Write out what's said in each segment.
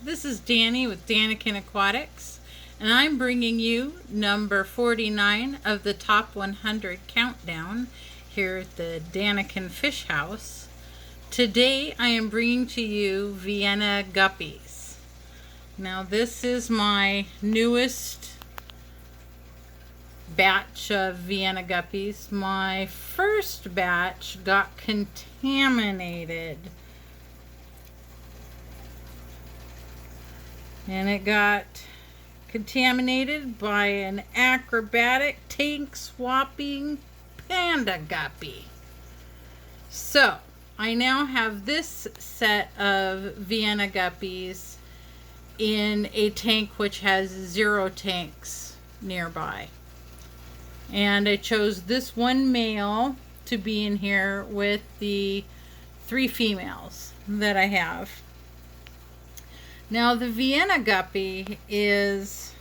This is Danny with Daniken Aquatics, and I'm bringing you number 49 of the Top 100 Countdown here at the Daniken Fishouse. Today I am bringing to you Vienna Guppies. Now this is my newest batch of Vienna Guppies. My first batch got contaminated. And it got contaminated by an acrobatic tank swapping panda guppy. So I now have this set of Vienna Guppies in a tank which has 0 tanks nearby. And I chose this one male to be in here with the 3 females that I have. Now the Vienna Guppy is,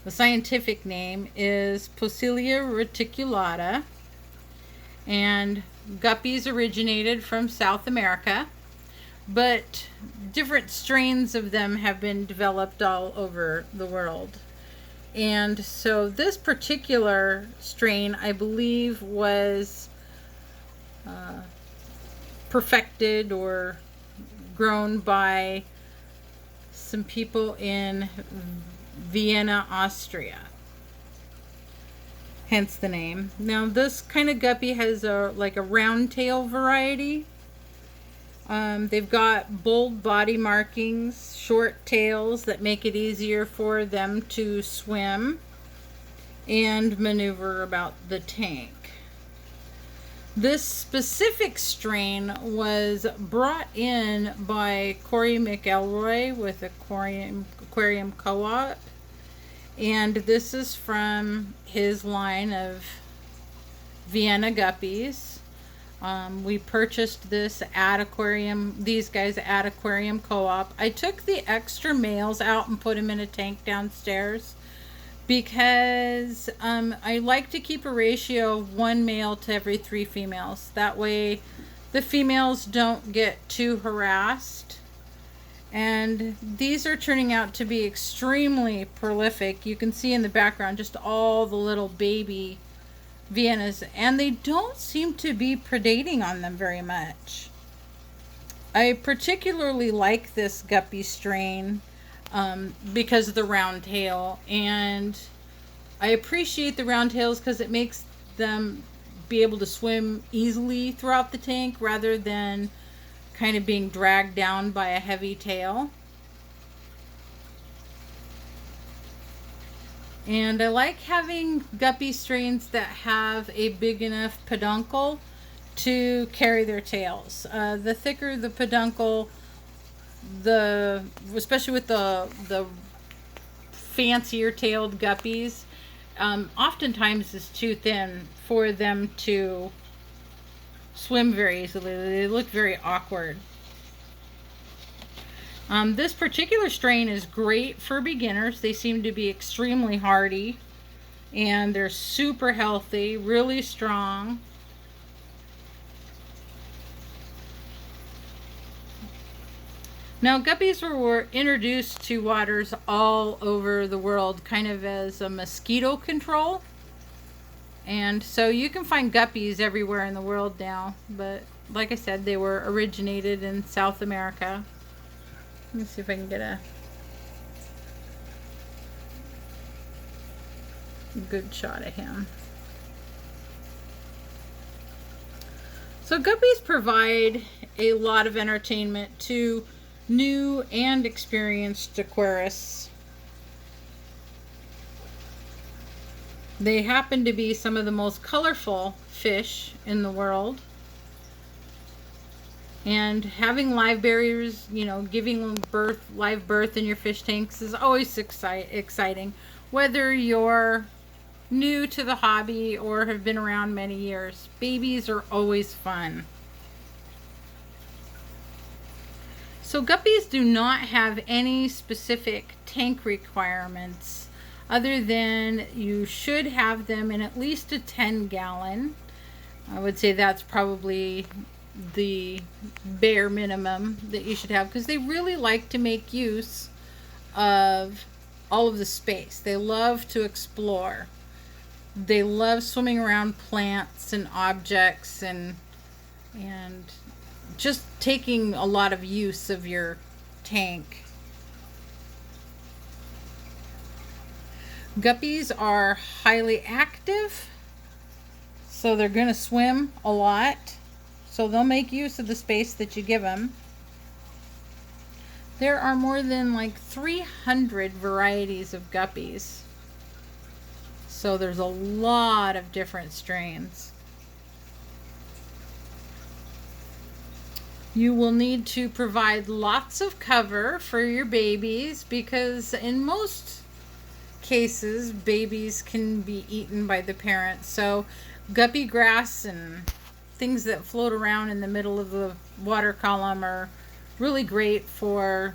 the scientific name is Poecilia reticulata, and guppies originated from South America, but different strains of them have been developed all over the world. And so this particular strain, I believe, was perfected or grown by some people in Vienna, Austria. Hence the name. Now this kind of guppy has like a round tail variety. They've got bold body markings, short tails that make it easier for them to swim and maneuver about the tank. This specific strain was brought in by Corey McElroy with Aquarium Co-op, and this is from his line of Vienna Guppies. We purchased this at these guys at Aquarium Co-op. I took the extra males out and put them in a tank downstairs because I like to keep a ratio of 1 male to every 3 females. That way the females don't get too harassed. And these are turning out to be extremely prolific. You can see in the background just all the little baby Viennas, and they don't seem to be predating on them very much. I particularly like this guppy strain because of the round tail, and I appreciate the round tails because it makes them be able to swim easily throughout the tank rather than kind of being dragged down by a heavy tail. And I like having guppy strains that have a big enough peduncle to carry their tails. The thicker the peduncle, especially with the fancier tailed guppies, oftentimes is too thin for them to swim very easily. They look very awkward. This particular strain is great for beginners. They seem to be extremely hardy, and they're super healthy, really strong. Now, guppies were introduced to waters all over the world kind of as a mosquito control. And so you can find guppies everywhere in the world now. But like I said, they were originated in South America. Let me see if I can get a good shot of him. So guppies provide a lot of entertainment to new and experienced aquarists. They happen to be some of the most colorful fish in the world. And having live barriers, you know, giving live birth in your fish tanks is always exciting. Whether you're new to the hobby or have been around many years, babies are always fun. So guppies do not have any specific tank requirements other than you should have them in at least a 10-gallon. I would say that's probably the bare minimum that you should have, because they really like to make use of all of the space. They love to explore. They love swimming around plants and objects and just taking a lot of use of your tank. Guppies are highly active, so they're going to swim a lot. So they'll make use of the space that you give them. There are more than like 300 varieties of guppies. So there's a lot of different strains. You will need to provide lots of cover for your babies, because in most cases babies can be eaten by the parents. So guppy grass and things that float around in the middle of the water column are really great for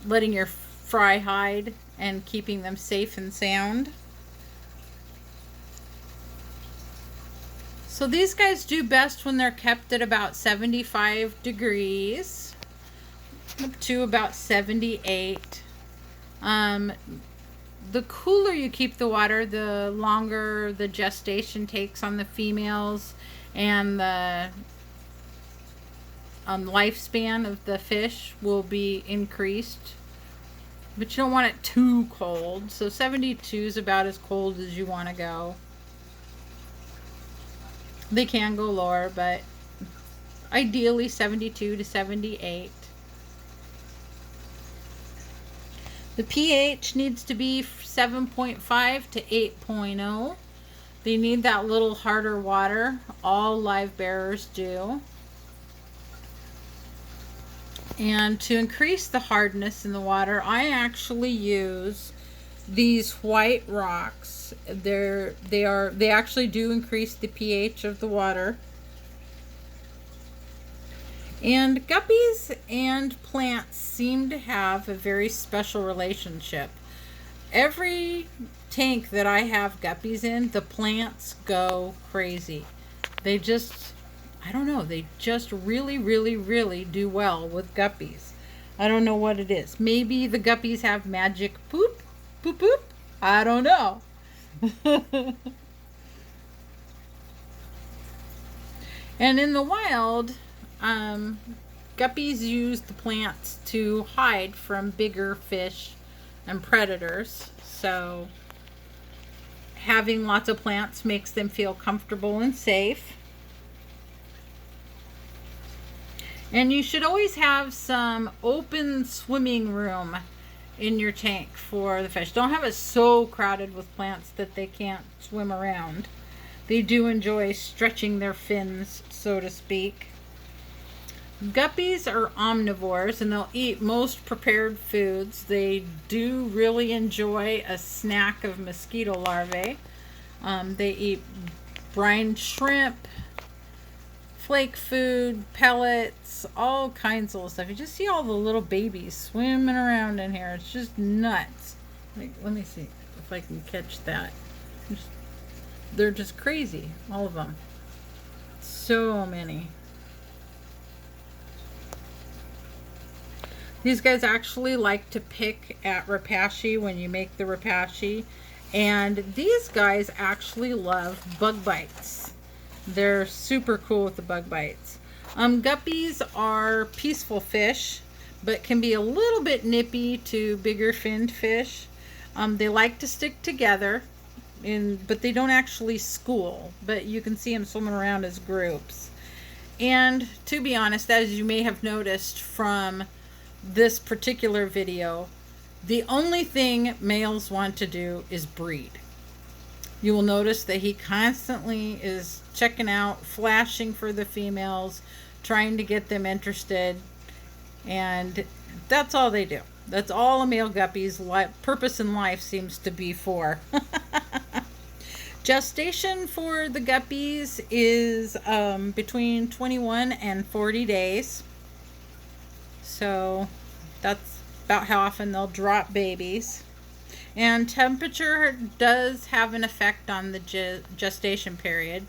letting your fry hide and keeping them safe and sound. So these guys do best when they're kept at about 75 degrees up to about 78. The cooler you keep the water, the longer the gestation takes on the females, and the lifespan of the fish will be increased. But you don't want it too cold. So 72 is about as cold as you want to go. They can go lower, but ideally 72 to 78. The pH needs to be 7.5 to 8.0. They need that little harder water. All live bearers do. And to increase the hardness in the water, I actually use these white rocks. They actually do increase the pH of the water. And guppies and plants seem to have a very special relationship. Every tank that I have guppies in, the plants go crazy. They just, I don't know, they just really, really, really do well with guppies. I don't know what it is. Maybe the guppies have magic poop? Poop poop? I don't know. And in the wild, guppies use the plants to hide from bigger fish and predators. So having lots of plants makes them feel comfortable and safe. And you should always have some open swimming room in your tank for the fish. Don't have it so crowded with plants that they can't swim around. They do enjoy stretching their fins, so to speak. Guppies are omnivores, and they'll eat most prepared foods. They do really enjoy a snack of mosquito larvae. They eat brined shrimp, flake food, pellets, all kinds of stuff. You just see all the little babies swimming around in here. It's just nuts. Like, let me see if I can catch that. They're just crazy, all of them. So many. These guys actually like to pick at rapashi when you make the rapashi. And these guys actually love bug bites. They're super cool with the bug bites. Guppies are peaceful fish, but can be a little bit nippy to bigger finned fish. They like to stick together, but they don't actually school. But you can see them swimming around as groups. And to be honest, as you may have noticed from this particular video, the only thing males want to do is breed. You will notice that he constantly is checking out, flashing for the females, trying to get them interested, and that's all they do. That's all a male guppy's purpose in life seems to be for. Gestation for the guppies is between 21 and 40 days. So that's about how often they'll drop babies. And temperature does have an effect on the gestation period.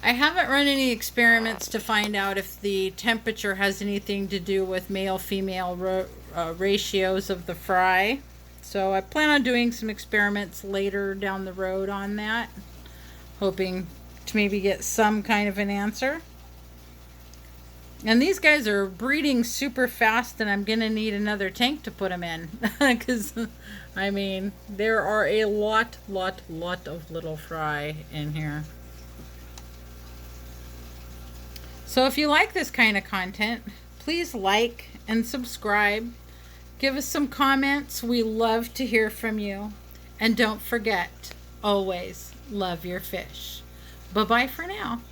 I haven't run any experiments to find out if the temperature has anything to do with male-female ratios of the fry. So I plan on doing some experiments later down the road on that, hoping to maybe get some kind of an answer. And these guys are breeding super fast, and I'm going to need another tank to put them in. Because, I mean, there are a lot of little fry in here. So if you like this kind of content, please like and subscribe. Give us some comments. We love to hear from you. And don't forget, always love your fish. Bye-bye for now.